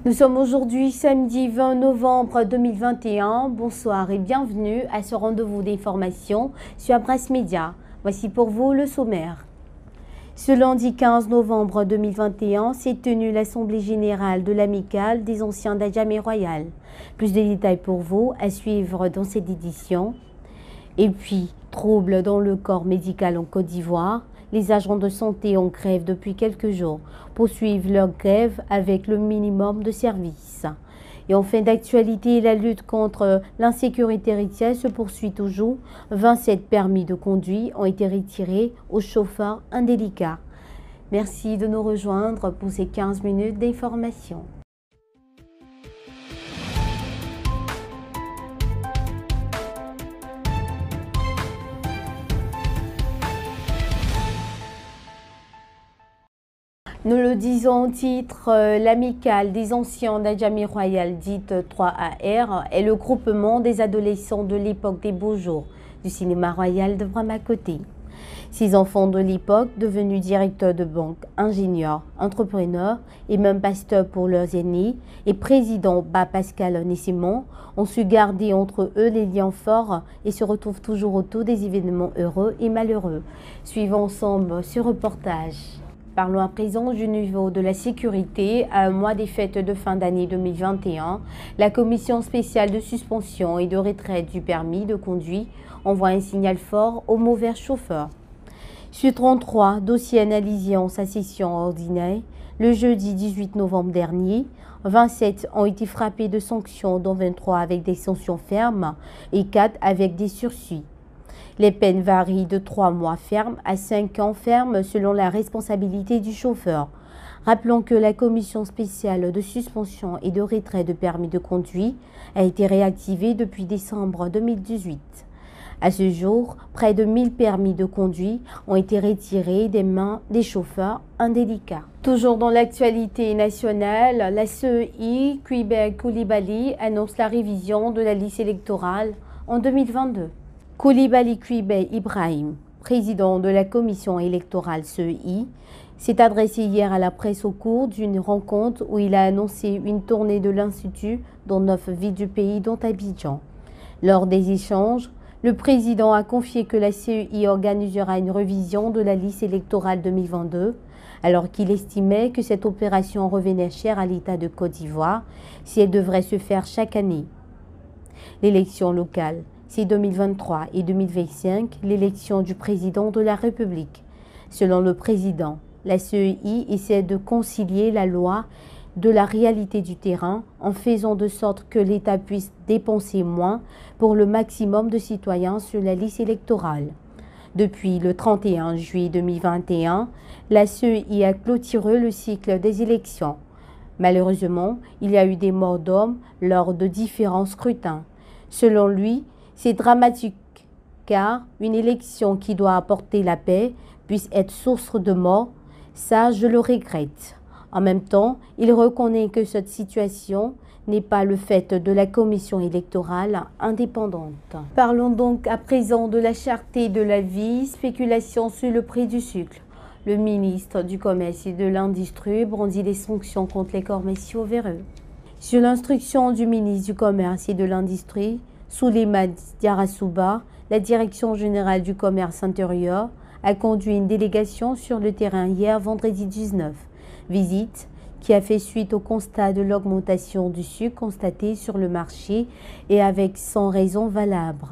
Nous sommes aujourd'hui samedi 20 novembre 2021. Bonsoir et bienvenue à ce rendez-vous d'information sur Abrace Média. Voici pour vous le sommaire. Ce lundi 15 novembre 2021 s'est tenue l'Assemblée générale de l'Amicale des anciens d'Adjamé Royal. Plus de détails pour vous à suivre dans cette édition. Et puis, troubles dans le corps médical en Côte d'Ivoire. Les agents de santé en grève depuis quelques jours poursuivent leur grève avec le minimum de services. Et en fin d'actualité, la lutte contre l'insécurité routière se poursuit toujours. 27 permis de conduire ont été retirés aux chauffeurs indélicats. Merci de nous rejoindre pour ces 15 minutes d'information. Nous le disons au titre, l'Amicale des anciens d'Adjamé Royal, dite 3AR, est le groupement des adolescents de l'époque des beaux jours du cinéma royal de Bramacoté. Ces enfants de l'époque, devenus directeurs de banque, ingénieurs, entrepreneurs et même pasteurs pour leurs aînés, et président Pascal Nessimon, ont su garder entre eux les liens forts et se retrouvent toujours autour des événements heureux et malheureux. Suivons ensemble ce reportage. Parlons à présent du niveau de la sécurité. À un mois des fêtes de fin d'année 2021, la commission spéciale de suspension et de retraite du permis de conduire envoie un signal fort aux mauvais chauffeurs. Sur 33 dossiers analysés en sa session ordinaire, le jeudi 18 novembre dernier, 27 ont été frappés de sanctions, dont 23 avec des sanctions fermes et 4 avec des sursis. Les peines varient de 3 mois fermes à 5 ans fermes selon la responsabilité du chauffeur. Rappelons que la commission spéciale de suspension et de retrait de permis de conduire a été réactivée depuis décembre 2018. À ce jour, près de 1000 permis de conduire ont été retirés des mains des chauffeurs indélicats. Toujours dans l'actualité nationale, la CEI Québec Koulibaly annonce la révision de la liste électorale en 2022. Koulibaly Québec Ibrahim, président de la commission électorale CEI, s'est adressé hier à la presse au cours d'une rencontre où il a annoncé une tournée de l'Institut dans 9 villes du pays, dont Abidjan. Lors des échanges, le président a confié que la CEI organisera une révision de la liste électorale 2022, alors qu'il estimait que cette opération revenait cher à l'État de Côte d'Ivoire si elle devrait se faire chaque année. L'élection locale. C'est 2023 et 2025 l'élection du président de la République. Selon le président, la CEI essaie de concilier la loi de la réalité du terrain en faisant de sorte que l'État puisse dépenser moins pour le maximum de citoyens sur la liste électorale. Depuis le 31 juillet 2021, la CEI a clôturé le cycle des élections. Malheureusement, il y a eu des morts d'hommes lors de différents scrutins. Selon lui, c'est dramatique car une élection qui doit apporter la paix puisse être source de mort, ça je le regrette. En même temps, il reconnaît que cette situation n'est pas le fait de la commission électorale indépendante. Parlons donc à présent de la cherté de la vie, spéculation sur le prix du sucre. Le ministre du Commerce et de l'Industrie brandit des sanctions contre les commerciaux véreux. Sur l'instruction du ministre du Commerce et de l'Industrie, Souleymane Diarra-Souba, la Direction générale du commerce intérieur, a conduit une délégation sur le terrain hier vendredi 19. Visite qui a fait suite au constat de l'augmentation du sucre constatée sur le marché et avec sans raison valable.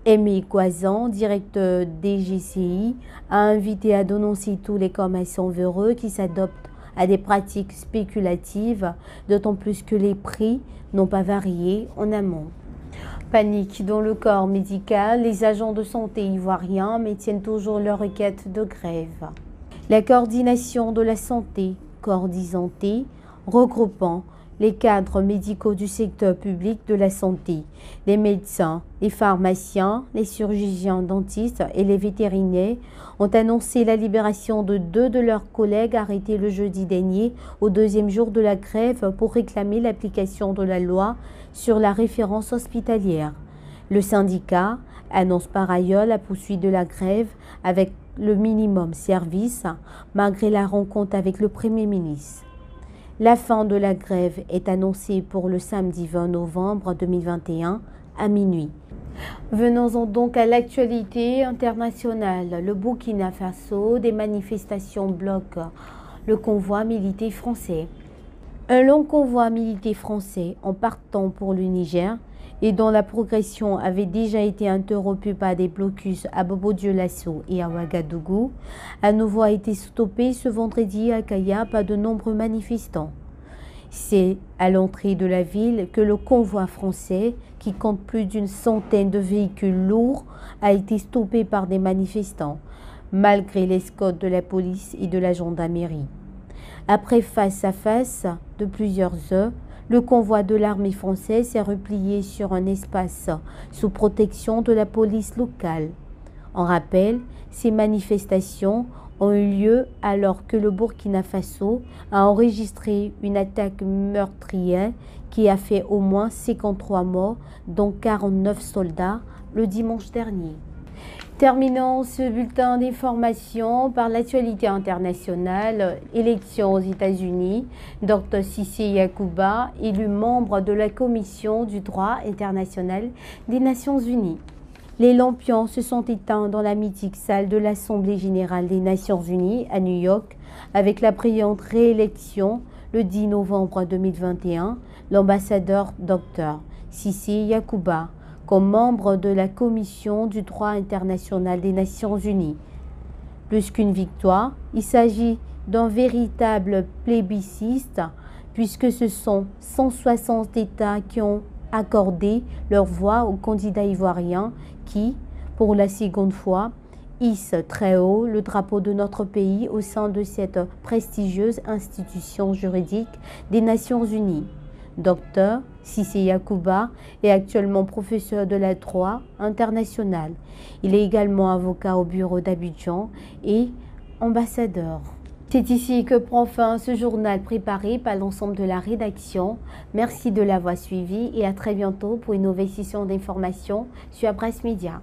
Aimé Coisan, directeur DGCI, a invité à dénoncer tous les commerçants véreux qui s'adoptent à des pratiques spéculatives, d'autant plus que les prix n'ont pas varié en amont. Panique dans le corps médical, les agents de santé ivoiriens maintiennent toujours leur requête de grève. La coordination de la santé, Cordisanté, regroupant les cadres médicaux du secteur public de la santé, les médecins, les pharmaciens, les chirurgiens dentistes et les vétérinaires ont annoncé la libération de 2 de leurs collègues arrêtés le jeudi dernier au 2e jour de la grève pour réclamer l'application de la loi sur la référence hospitalière. Le syndicat annonce par ailleurs la poursuite de la grève avec le minimum service malgré la rencontre avec le Premier ministre. La fin de la grève est annoncée pour le samedi 20 novembre 2021 à minuit. Venons-en donc à l'actualité internationale. Le Burkina Faso, des manifestations bloquent le convoi militaire français. Un long convoi militaire français en partant pour le Niger et dont la progression avait déjà été interrompue par des blocus à Bobo-Dioulasso et à Ouagadougou, à nouveau a été stoppé ce vendredi à Kaya par de nombreux manifestants. C'est à l'entrée de la ville que le convoi français, qui compte plus d'une centaine de véhicules lourds, a été stoppé par des manifestants, malgré l'escorte de la police et de la gendarmerie. Après face-à-face de plusieurs heures, le convoi de l'armée française s'est replié sur un espace sous protection de la police locale. En rappel, ces manifestations ont eu lieu alors que le Burkina Faso a enregistré une attaque meurtrière qui a fait au moins 53 morts, dont 49 soldats, le dimanche dernier. Terminons ce bulletin d'information par l'actualité internationale. Élections aux États-Unis. Dr Cissé Yacouba, élu membre de la Commission du droit international des Nations Unies. Les lampions se sont éteints dans la mythique salle de l'Assemblée générale des Nations Unies à New York avec la brillante réélection le 10 novembre 2021, l'ambassadeur Dr Cissé Yacouba comme membre de la Commission du droit international des Nations Unies. Plus qu'une victoire, il s'agit d'un véritable plébiscite puisque ce sont 160 États qui ont accordé leur voix au candidat ivoirien qui, pour la seconde fois, hisse très haut le drapeau de notre pays au sein de cette prestigieuse institution juridique des Nations Unies. Dr Cissé Yacouba est actuellement professeur de la droit international. Il est également avocat au bureau d'Abidjan et ambassadeur. C'est ici que prend fin ce journal préparé par l'ensemble de la rédaction. Merci de l'avoir suivi et à très bientôt pour une nouvelle session d'information sur Abresse Média.